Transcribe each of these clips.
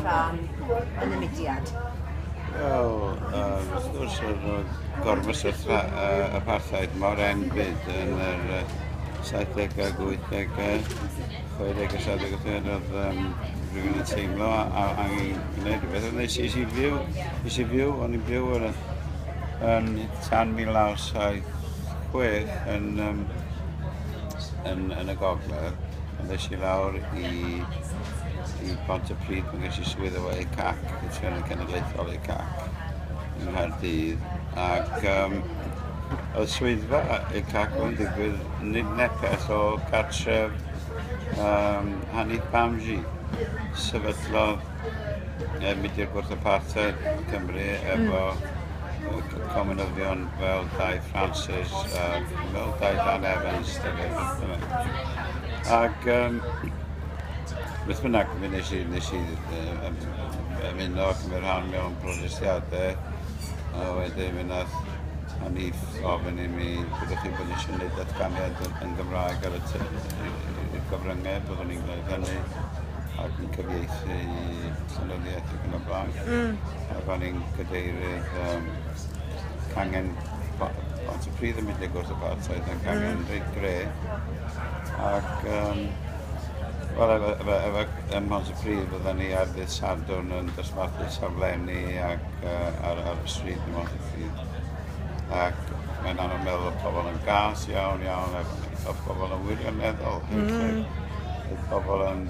rhan yn y mudiad? Wel, wrth gwrs, oedd gormysedd apartheid mor enbyd yn yr 70au, 80au, 60au, 70au, oedd rhywun yn teimlo a angen gwneud rhywbeth. Oedd nes i fyw, o'n i'n byw yn tan 1976 yn y Gogledd. Nes i lawr i Pontypridd, mae'n ges i swydd o ECAC, y Trefn Cenedlaethol ECAC, yng Nghaerdydd. Ac oedd swyddfa ECAC o'n digwydd nid nepell o gartref Hanif Bamji, sefydlodd Mudiad Gwrth Apartheid Cymru efo comunyddion fel Dai Francis, fel Dai Dan Evans, ac beth bynnag nes i ymuno ac yn rhan mewn protestiadau, a wedyn mi nath Hanif ofyn i mi byddwch chi bod eisiau gwneud datganiad yn Gymraeg ar y gyfryngau, byddwn ni'n gwneud hynny ac yn cyfieithu i llenyddiaeth ac yn y blaen. Ac o'n i'n cadeirydd Cangen Pontypridd yn Mudiad Gwrth Apartheid yn Cangen Reit Gre. Ac efo Pontypridd fydden ni ar ddydd Sadwrn yn dosbarthu saflenni ac ar y stryd yn Pontypridd. Ac mae'n anodd meddwl o pobl yn gas iawn, o pobl yn wirioneddol. Oedd pobl yn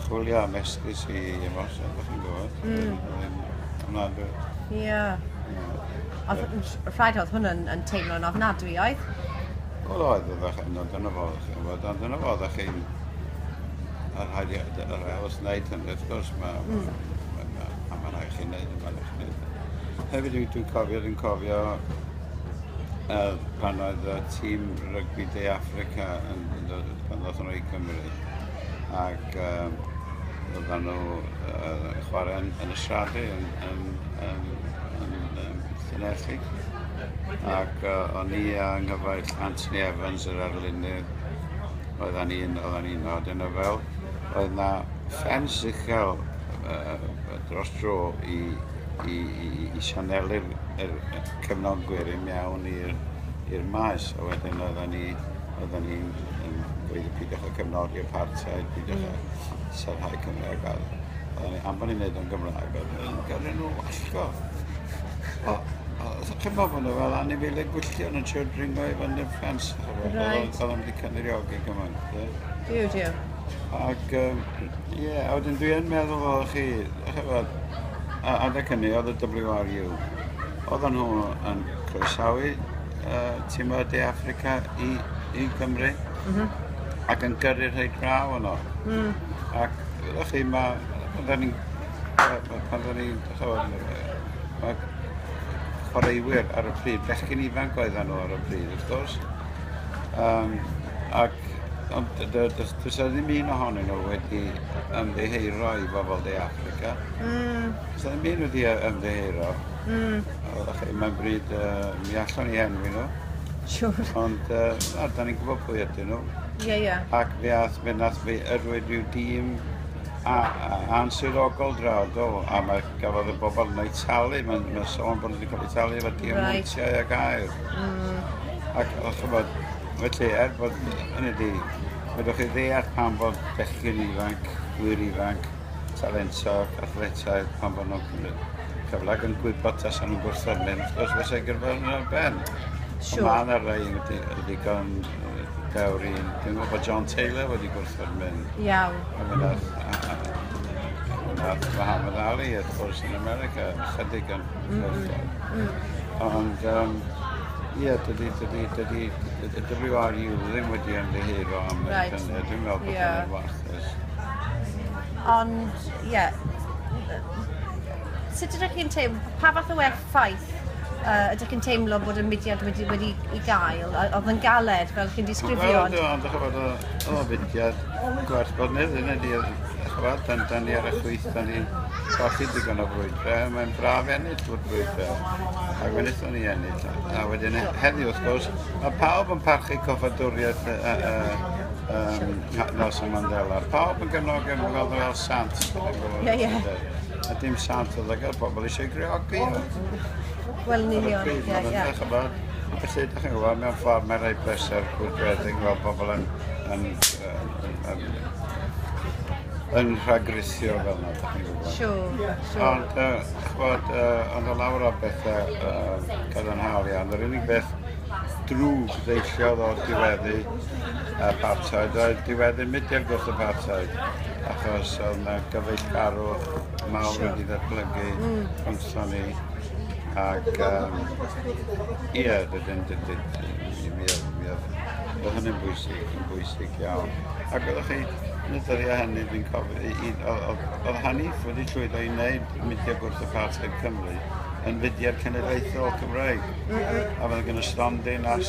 chwilio am esgus i emosiwn, bych chi'n gwybod. Ie. Rhaid oedd hwn yn teimlo'n ofnadwy, oedd? Wel oedd, dyna fo, ond dyna fo, ddech chi'n rhaid i'r ails wneud hynny, wrth gwrs, mae'n rhaid chi'n wneud. Hefyd dwi'n cofio pan oedd y tîm rygbi De Africa pan ddoth nhw i Cymru ac oedden nhw chwarae yn y Siadi yn Llanelli ac o'n i a nghyfaill Anthony Evans yr arlunydd oedden ni'n nod yn y fel oedd na ffens uchel dros dro i sianelu'r cefnogwyr i mewn i'r maes, a wedyn oedden ni'n gweithio pidwch o cefnogi apartheid, pidwch o sarhau Cymraeg a am bod ni'n neud o'n Gymraeg, oedden ni'n gyrru nhw wallgo. Chi'n meddwl bod nhw fel anifeiliaid gwylltion yn siŵr dringo i fynd i'r ffens, oedd nhw wedi cyniriogi gymaint. Diw. Ac a wedyn dwi yn meddwl fel chi, adeg hynny, oedd y WRU, oedden nhw yn croesawu tîm o De Africa i Gymru ac yn gyrru rhai draw yno. Ac ydych chi, pan chwaraewyr ar y pryd, bechgyn ifanc oedden nhw ar y pryd, wrth gwrs. Ac does ddim un ohonyn nhw wedi ymddeheiro i bobl De Africa. Does ddim un wedi ymddeheiro. Mae'n bryd mi allwn ni enwi nhw. Siwr. Ond da ni'n gwybod pwy ydyn nhw. Ie. Ac fe nath fi yrwyd rhyw dîm answyddogol draw do, a mae gafodd y bobl yn ei talu, mae'n sôn bod nhw wedi cael ei talu efo diamwyntiau ag air. Ac chybod, felly, bod hynny di, wedwch chi ddeall pan bod bechgyn ifanc, gwir ifanc, talentog, athletau, pan bod nhw'n cyflag yn gwybod tas nhw'n gwrthod mynd, wrth gwrs fesau gyrfa yn y ben. Mae yna rai wedi gan dewr un, dwi'n meddwl bod John Taylor wedi gwrthod mynd. Iawn. Nath Muhammad Ali, wrth gwrs, yn America, chydig yn gwrthod. Ond, ie, dydy WRU ddim wedi ymddeheiro am hynny, dwi'n meddwl bod hynny'n warthus. Ond, ie, sut ydych chi'n teimlo, pa fath o effaith ydych chi'n teimlo bod y mudiad wedi i gael? Oedd yn galed fel chi'n disgrifio? Wel, ond oedd y mudiad gwerthbodnydd, yna di, da ni ar y chwyth, da ni colli digon o brwydrau, mae'n braf ennill bod brwydrau, ac mae'n eithon ni ennill. A wedyn heddiw, wrth gwrs, mae pawb yn parchu coffadwriaeth Nelson Mandela. Pawb yn gefnogi yn gweld fel sant. Ie, ie. A dim sant oedd y pobl eisiau greogi. Wel, yn union. Ie, ie. Felly, da chi'n gwybod, mewn ffordd mae'n rhoi bleser gwrthwedig gweld pobl yn rhagrithio fel yna, da chi'n gwybod. Siwr. Ond o lawr o bethau cadarnhaol iawn, yr unig beth drwg ddeilliodd o diweddu apartheid oedd diweddu mudiad gwrth apartheid, achos oedd yna gyfeillgarwch mawr wedi datblygu rhwngthon ni, ac ie, oedd hynny'n bwysig iawn. Ac oeddech chi, yn y dyddiau hynny, dwi'n cofio, oedd Hanif wedi llwyddo i wneud mudiad gwrth apartheid Cymru yn fudiad cenedlaethol Cymraeg. A fydde gen y stondin ar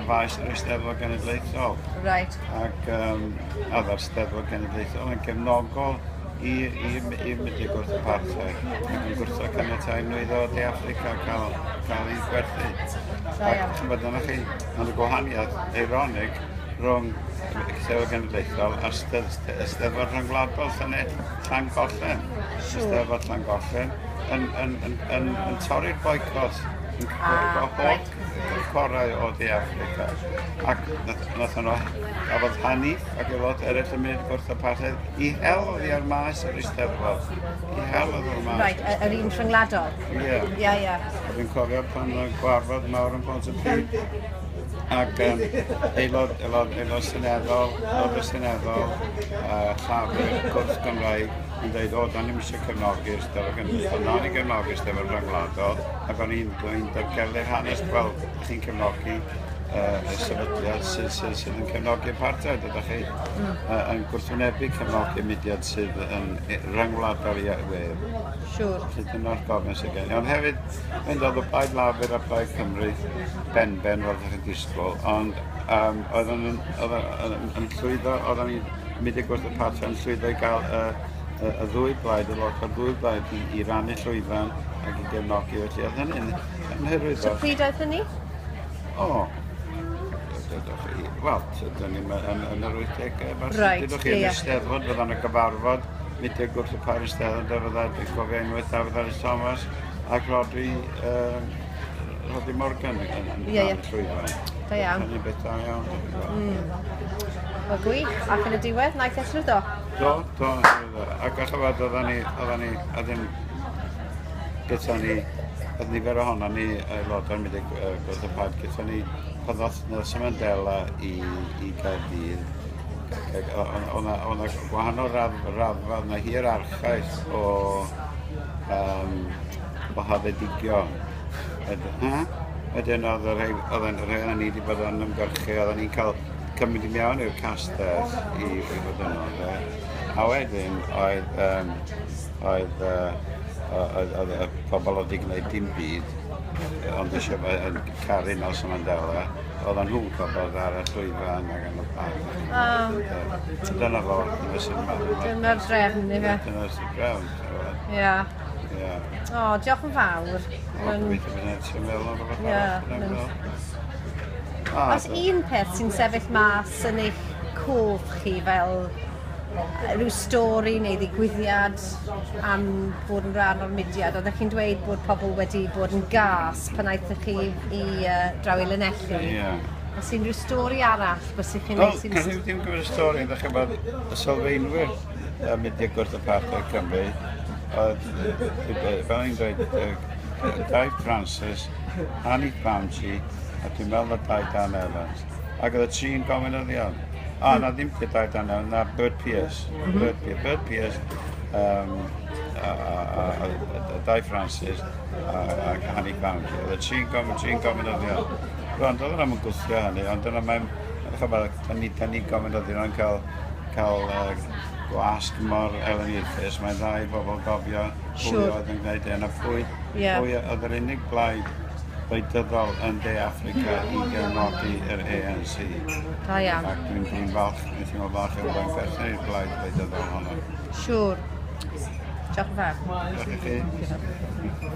faes yr Eisteddfod Genedlaethol. Right. Ac oedd yr Eisteddfod Genedlaethol yn gefnogol i'r mudiad gwrth apartheid. Ac yn gwrtho caniatau nwyddau De Affrica cael ei gwerthu. Ac dyna chi, ond y gwahaniaeth eironig rhwng y Eisteddfod Genedlaethol a Eisteddfod Rhyngwladol Llangollen. Eisteddfod Llangollen yn torri'r boicot yn holl corau o De Affrica. Ac nath nhw gafodd Hanif ac aelod eraill yn mynd gwrth apartheid i hel ar maes yr Eisteddfod. I hel o'r maes. Right, yr un rhyngwladol? Ie. Ie. Dwi'n cofio pan oedd gwarfod mawr yn Pontypridd ac aelod seneddol, llafur gwrth Gymraeg yn dweud, o, da ni'n eisiau cefnogi'r Eisteddfod Genedlaethol, na ni gefnogi'r Eisteddfod Rhyngwladol, ac o'n i'n dargelu'r hanes, wel, chi'n cefnogi y sefydliad sydd yn cefnogi apartheid, ydych chi yn gwrthwynebu cefnogi mudiad sydd yn rhyngwladol i wedd. Siwr. Felly dyna'r gofyn sydd gen i. Ond hefyd, mynd oedd y Plaid Lafur a Plaid Cymru ben fel ydych chi'n disgwyl, ond oedd yn llwyddo, oedd yn mudiad gwrth apartheid yn llwyddo i gael y ddwy blaid, y lot o'r ddwy blaid i rannu llwyfan ac i gefnogi, felly oedd hynny'n hyrwyddo. So pryd oedd hynny? O, wel, dyn ni'n yn yr 80au. Right, dydwch chi yn Eisteddfod, fydda'n y gyfarfod, mudiad gwrth y par Eisteddfod, a dwi'n cofio unwaith Dafydd Ellis Thomas ac Rodri Morgan yn rannu llwyfan. Da iawn. Hynny'n beth da iawn. Wel gwych, ac yn y diwedd, naeth eich do? Do, ac achofad oedden ni, gyda ni, oedd nifer ohono ni aelodau'r mudiad gwrth y par, gyda ni paddodd Nelson Mandela i Gaerdydd. O'na gwahanol raddfa, o'na hierarchaeth o haddedigion. Wedyn oedd yr rhai ni wedi bod yn ymgyrchu, oedd ni'n cael cymryd i mewn i'r castell i fod yno. A wedyn oedd y pobl oedd i gwneud dim byd, ond eisiau caru Nelson Mandela, oedd nhw'n cofod ar y llwyfan ac yn y pan. Dyna fo, dyna'r drefn, ife? Dyna'r drefn. Ie. O, diolch yn fawr. Gobeithio bod ti'n meddwl am rhywbeth arall. Oes un peth sy'n sefyll mas yn eich cof chi fel rhyw stori neu ddigwyddiad am bod yn rhan o'r mudiad, oeddech chi'n dweud bod pobl wedi bod yn gas pan aethych chi i draw i Lanelli. Oes unrhyw stori arall bys chi'n neud sy'n... Wel, dim gwybod y stori, ydych chi'n bod y sylfaenwyr mudiad gwrth y apartheid Cymru, fel ni'n dweud, Dave Francis, Annie Bamchi, a dwi'n meddwl na Dan Evans. Ac oedd y tri'n gofyn oedd iawn. Na ddim gyda'i Dan Evans, na Bert Pierce. Bert Pierce, Dave Francis a Annie Bamchi. Oedd y tri'n gofyn oedd iawn. Ond oedd yna'n gwthio hynny, ond dyna mae'n... Da ni gofyn oedd iawn cael gwasg mor eleniaethus. Mae'n dda i bobl gofio pwy oedd yn gwneud hyn a pwy oedd yr unig blaid gwleidyddol yn De Affrica i gefnogi yr ANC. Da iawn. Ac dwi'n falch, dwi'n teimlo falch efo fe'n perthyn i'r blaid gwleidyddol honno. Siwr. Diolch yn fawr. Diolch i chi.